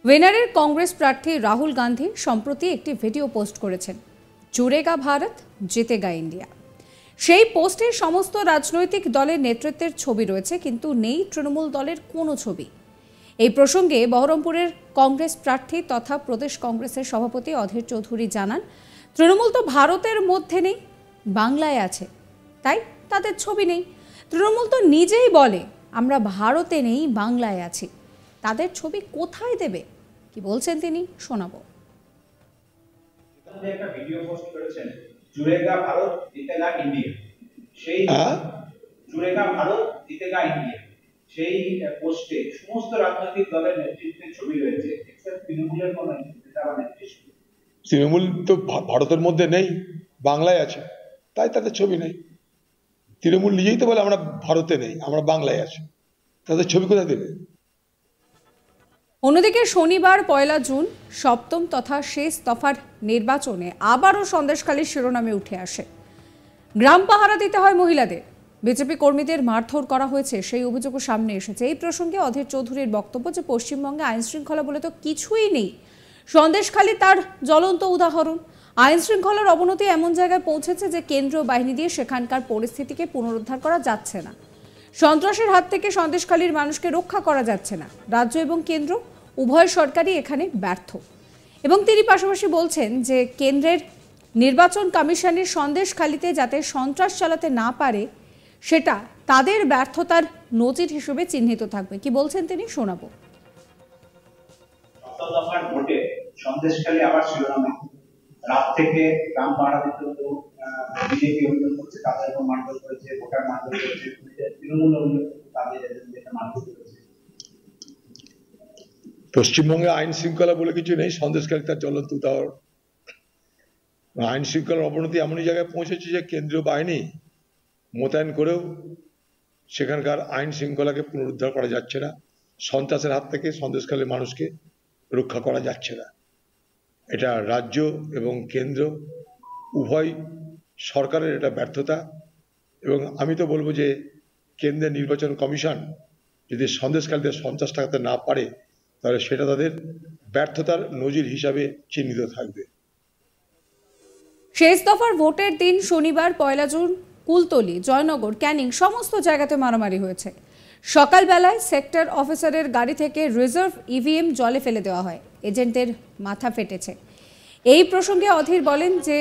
ওয়েনারের কংগ্রেস প্রার্থী রাহুল গান্ধী সম্প্রতি একটি ভিডিও পোস্ট করেছেন, জুড়েগা ভারত জিতেগা ইন্ডিয়া। সেই পোস্টে সমস্ত রাজনৈতিক দলের নেতৃত্বের ছবি রয়েছে, কিন্তু নেই তৃণমূল দলের কোনো ছবি। এই প্রসঙ্গে বহরমপুরের কংগ্রেস প্রার্থী তথা প্রদেশ কংগ্রেসের সভাপতি অধীর চৌধুরী জানান, তৃণমূল তো ভারতের মধ্যে নেই, বাংলায় আছে, তাই তাদের ছবি নেই। তৃণমূল তো নিজেই বলে আমরা ভারতে নেই, বাংলায় আছি, তাদের ছবি কোথায় দেবে? কি বলছেন তিনি, শোনাবো। একটা ভিডিও পোস্ট করেছেন, জুড়েগা ভারত জিতেগা ইন্ডিয়া। সেই জুড়েগা ভারত জিতেগা ইন্ডিয়া, সেই পোস্টে সমস্ত রাজনৈতিক দলের নেতৃত্বের ছবি রয়েছে, এক্সেপ্ট তৃণমূলের কোনো নেতৃত্ব। তৃণমূল তো ভারতের মধ্যে নেই, বাংলায় আছে, তাই তাদের ছবি নেই। তৃণমূল নিজেই তো বলে আমরা ভারতে নেই, আমরা বাংলায় আছি, তাদের ছবি কোথায় দেবে? অন্যদিকে শনিবার 1 জুন সপ্তম তথা শেষ দফার নির্বাচনে আবারও সন্দেশখালীর শিরোনামে উঠে আসে। গ্রাম পাহারা দিতে হয় মহিলাদের, বিজেপি কর্মীদের মারধর করা হয়েছে, সেই অভিযোগও সামনে এসেছে। এই প্রসঙ্গে অধীর চৌধুরীর বক্তব্য যে পশ্চিমবঙ্গে আইন শৃঙ্খলা বলে তো কিছুই নেই, সন্দেশখালী তার জ্বলন্ত উদাহরণ। আইন শৃঙ্খলার অবনতি এমন জায়গায় পৌঁছেছে যে কেন্দ্রীয় বাহিনী দিয়ে সেখানকার পরিস্থিতিকে পুনরুদ্ধার করা যাচ্ছে না। সন্ত্রাসের হাত থেকে সন্দেশখালীর মানুষকে রক্ষা করা যাচ্ছে না। রাজ্য এবং কেন্দ্র উভয় সরকারই এখানে ব্যর্থ। এবং তিনি পাশাপাশি বলছেন যে কেন্দ্রের নির্বাচন কমিশনের সন্দেশখালীতে যাতে সন্ত্রাস চালাতে না পারে, সেটা তাদের ব্যর্থতার নজির হিসেবে চিহ্নিত থাকবে। কি বলছেন তিনি, শোনাবো। ভোটে সন্দেশখালী আবার শিরোনামে, রাত থেকে গ্রাম পাহারা দিতে হতো, বিজেপি অভিযোগ করছে তাদের উপর মারধর করেছে, ভোটার মারধর করেছে, তৃণমূল অভিযোগ তাদের মারধর করেছে। পশ্চিমবঙ্গে আইন শৃঙ্খলা বলে কিছু নেই, সন্দেশখালী তার জ্বলন্ত উদাহরণ। আইন শৃঙ্খলার অবনতি এমনই জায়গায় পৌঁছেছে যে কেন্দ্রীয় বাহিনী মোতায়েন করেও সেখানকার আইন শৃঙ্খলাকে পুনরুদ্ধার করা যাচ্ছে না, সন্ত্রাসের হাত থেকে সন্দেশখালীর মানুষকে রক্ষা করা যাচ্ছে না। এটা রাজ্য এবং কেন্দ্র উভয় সরকারের এটা ব্যর্থতা। এবং আমি তো বলবো যে কেন্দ্রের নির্বাচন কমিশন যদি সন্দেশখালীতে সন্ত্রাস ঠেকাতে না পারে, তাহলে সেটা তাদের ব্যর্থতার নজির হিসাবে চিহ্নিত থাকবে। শেষ দফার ভোটের দিন শনিবার 1 জুন কুলতলি, জয়নগর, ক্যানিং সমস্ত জায়গাতে মারামারি হয়েছে। সকালবেলায় সেক্টর অফিসারের গাড়ি থেকে রিজার্ভ ইভিএম জলে ফেলে দেওয়া হয়, এজেন্টদের মাথা ফেটেছে। এই প্রসঙ্গে অধীর বলেন যে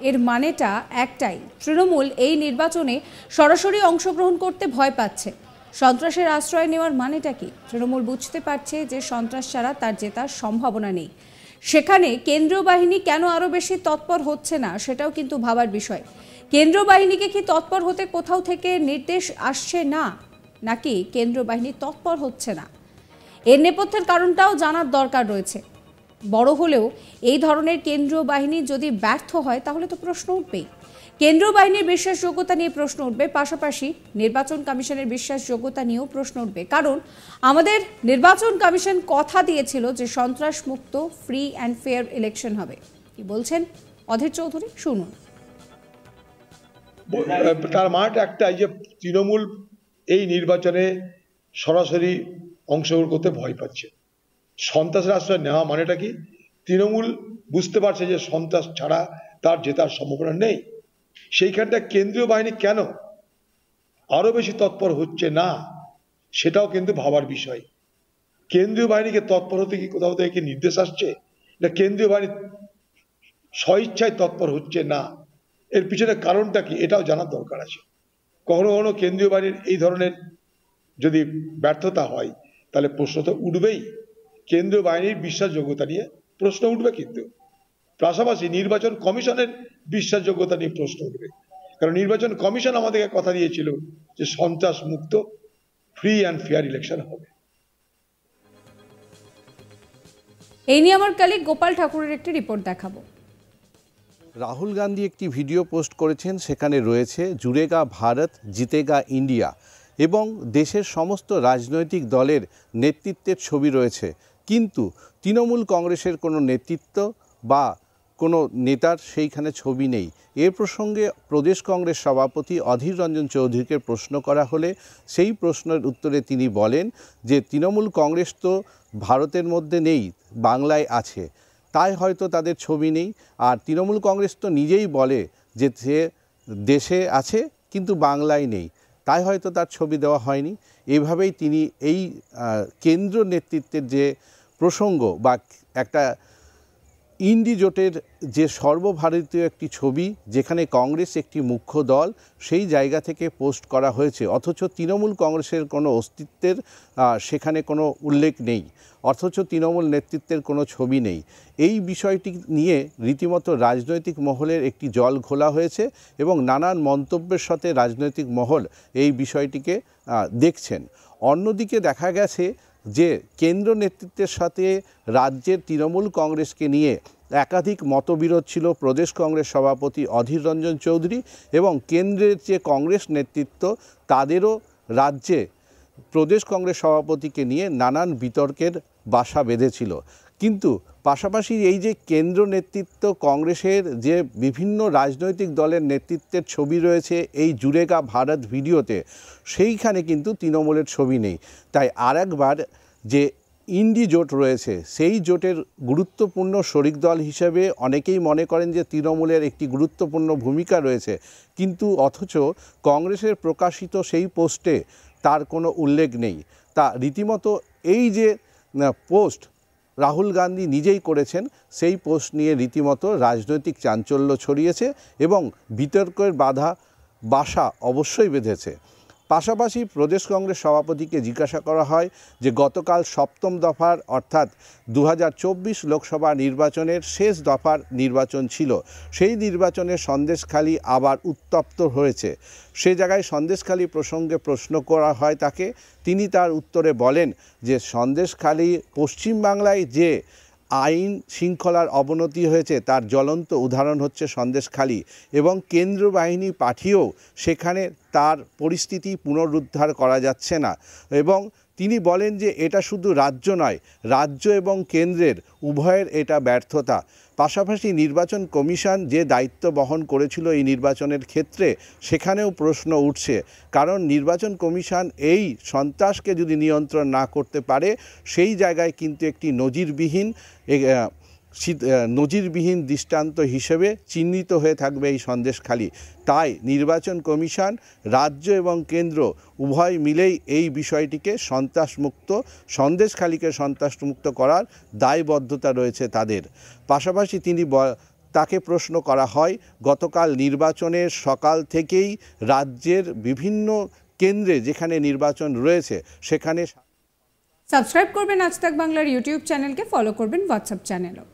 এর মানেটা একটাই, তৃণমূল এই নির্বাচনে সরাসরি অংশগ্রহণ করতে ভয় পাচ্ছে। সন্ত্রাসের আশ্রয় নেওয়ার মানেটা কি? তৃণমূল বুঝতে পারছে যে সন্ত্রাস ছাড়া তার জেতার সম্ভাবনা নেই। সেখানে কেন্দ্রীয় বাহিনী কেন আরও বেশি তৎপর হচ্ছে না, সেটাও কিন্তু ভাবার বিষয়। কেন্দ্রীয় বাহিনীকে কি তৎপর হতে কোথাও থেকে নির্দেশ আসছে না, নাকি কেন্দ্রীয় বাহিনী তৎপর হচ্ছে না? এর নেপথ্যের কারণটাও জানার দরকার রয়েছে। বড় হলেও এই ধরনের কেন্দ্রীয় বাহিনী যদি ব্যর্থ হয়, তাহলে তো প্রশ্ন উঠবেই। কেন্দ্রীয় বাহিনীর বিশ্বাসযোগ্যতা নিয়ে প্রশ্ন উঠবে, পাশাপাশি নির্বাচন কমিশনের বিশ্বাসযোগ্যতা নিয়েও প্রশ্ন উঠবে। কারণ আমাদের নির্বাচন কমিশন কথা দিয়েছিল যে সন্ত্রাস মুক্ত, ফ্রি অ্যান্ড ফেয়ার ইলেকশন হবে। কি বলছেন অধীর চৌধুরী, শুনুন। তার মানেটা একটাই যে তৃণমূল এই নির্বাচনে সরাসরি অংশগ্রহণ করতে ভয় পাচ্ছে। সন্ত্রাসের আশ্রয় নেওয়া মানেটা কি? তৃণমূল বুঝতে পারছে যে সন্ত্রাস ছাড়া তার জেতার সম্ভাবনা নেই। সেইখানটা কেন্দ্রীয় বাহিনী কেন আরো বেশি তৎপর হচ্ছে না, সেটাও কিন্তু ভাবার বিষয়। কেন্দ্রীয় বাহিনীকে তৎপর হতে কি কোথাও থেকে নির্দেশ আসছে? না কেন্দ্রীয় বাহিনী স্বইচ্ছায় তৎপর হচ্ছে না, এর পিছনে কারণটা কি, এটাও জানার দরকার আছে। কখনো কখনো কেন্দ্রীয় বাহিনীর এই ধরনের যদি ব্যর্থতা হয়, তাহলে প্রশ্ন তো উঠবেই। কেন্দ্রীয় বাহিনীর বিশ্বাসযোগ্যতা নিয়ে প্রশ্ন উঠবে, কিন্তু পাশাপাশি নির্বাচন কমিশনের বিশ্বাসযোগ্যতা নিয়ে প্রশ্ন উঠবে। কারণ নির্বাচন কমিশন আমাদেরকে কথা দিয়েছিল যে সন্ত্রাস মুক্ত, ফ্রি অ্যান্ড ফেয়ার ইলেকশন হবে। এই নিয়ে আমার কলিগ গোপাল ঠাকুরের একটি রিপোর্ট দেখাবো। রাহুল গান্ধী একটি ভিডিও পোস্ট করেছেন, সেখানে রয়েছে জুড়েগা ভারত জিতেগা ইন্ডিয়া এবং দেশের সমস্ত রাজনৈতিক দলের নেতৃত্বের ছবি রয়েছে, কিন্তু তৃণমূল কংগ্রেসের কোনো নেতৃত্ব বা কোনো নেতার সেইখানে ছবি নেই। এ প্রসঙ্গে প্রদেশ কংগ্রেস সভাপতি অধীর রঞ্জন চৌধুরীকে প্রশ্ন করা হলে সেই প্রশ্নের উত্তরে তিনি বলেন যে তৃণমূল কংগ্রেস তো ভারতের মধ্যে নেই, বাংলায় আছে, তাই হয়তো তাদের ছবি নেই। আর তৃণমূল কংগ্রেস তো নিজেই বলে যে সে দেশে আছে কিন্তু বাংলায় নেই, তাই হয়তো তার ছবি দেওয়া হয়নি। এভাবেই তিনি এই কেন্দ্র নেতৃত্বের যে প্রসঙ্গ বা একটা ইন্ডি জোটের যে সর্বভারতীয় একটি ছবি যেখানে কংগ্রেস একটি মুখ্য দল, সেই জায়গা থেকে পোস্ট করা হয়েছে, অথচ তৃণমূল কংগ্রেসের কোনো অস্তিত্বের সেখানে কোনো উল্লেখ নেই, অথচ তৃণমূল নেতৃত্বের কোনো ছবি নেই। এই বিষয়টি নিয়ে রীতিমতো রাজনৈতিক মহলের একটি জল ঘোলা হয়েছে এবং নানান মন্তব্যের সাথে রাজনৈতিক মহল এই বিষয়টিকে দেখছেন। অন্যদিকে দেখা গেছে যে কেন্দ্র নেতৃত্বের সাথে রাজ্যের তৃণমূল কংগ্রেসকে নিয়ে একাধিক মতবিরোধ ছিল প্রদেশ কংগ্রেস সভাপতি অধীর রঞ্জন চৌধুরী এবং কেন্দ্রের যে কংগ্রেস নেতৃত্ব তাদেরও রাজ্যে প্রদেশ কংগ্রেস সভাপতিকে নিয়ে নানান বিতর্কের বাসা বেঁধেছিল। কিন্তু পাশাপাশি এই যে কেন্দ্র নেতৃত্ব কংগ্রেসের যে বিভিন্ন রাজনৈতিক দলের নেতৃত্বের ছবি রয়েছে এই জুড়েগা ভারত ভিডিওতে, সেইখানে কিন্তু তৃণমূলের ছবি নেই। তাই আরেকবার যে ইন্ডি জোট রয়েছে সেই জোটের গুরুত্বপূর্ণ শরিক দল হিসেবে অনেকেই মনে করেন যে তৃণমূলের একটি গুরুত্বপূর্ণ ভূমিকা রয়েছে, কিন্তু অথচ কংগ্রেসের প্রকাশিত সেই পোস্টে তার কোনো উল্লেখ নেই। তা রীতিমতো এই যে পোস্ট রাহুল গান্ধী নিজেই করেছেন, সেই পোস্ট নিয়ে রীতিমতো রাজনৈতিক চাঞ্চল্য ছড়িয়েছে এবং বিতর্কের বাসা অবশ্যই বেঁধেছে। পাশাপাশি প্রদেশ কংগ্রেস সভাপতিকে জিজ্ঞাসা করা হয় যে গতকাল সপ্তম দফার অর্থাৎ 2024 লোকসভা নির্বাচনের শেষ দফার নির্বাচন ছিল, সেই নির্বাচনের সন্দেশখালি আবার উত্তপ্ত হয়েছে। সে জায়গায় সন্দেশখালি প্রসঙ্গে প্রশ্ন করা হয় তাকে, তিনি তার উত্তরে বলেন যে সন্দেশখালি পশ্চিমবাংলায় যে আইন শৃঙ্খলার অবনতি হয়েছে তার জ্বলন্ত উদাহরণ হচ্ছে সন্দেশখালি এবং কেন্দ্র বাহিনী পাঠিয়েও সেখানে তার পরিস্থিতি পুনরুদ্ধার করা যাচ্ছে না। এবং তিনি বলেন যে এটা শুধু রাজ্য নয়, রাজ্য এবং কেন্দ্রের উভয়ের এটা ব্যর্থতা। পাশাপাশি নির্বাচন কমিশন যে দায়িত্ব বহন করেছিল এই নির্বাচনের ক্ষেত্রে সেখানেও প্রশ্ন উঠছে, কারণ নির্বাচন কমিশন এই সন্ত্রাসকে যদি নিয়ন্ত্রণ না করতে পারে সেই জায়গায় কিন্তু একটি নজিরবিহীন দৃষ্টান্ত হিসেবে চিহ্নিত হয়ে থাকবে এই সন্দেশখালি। তাই নির্বাচন কমিশন, রাজ্য এবং কেন্দ্র উভয় মিলেই এই বিষয়টিকে সন্দেশখালিকে সন্ত্রাসমুক্ত করার দায়বদ্ধতা রয়েছে তাদের। পাশাপাশি তাকে প্রশ্ন করা হয় গতকাল নির্বাচনের সকাল থেকেই রাজ্যের বিভিন্ন কেন্দ্রে যেখানে নির্বাচন রয়েছে সেখানে সাবস্ক্রাইব করবেন আজ তাক বাংলার ইউটিউব চ্যানেলকে, ফলো করবেন হোয়াটসঅ্যাপ চ্যানেলও।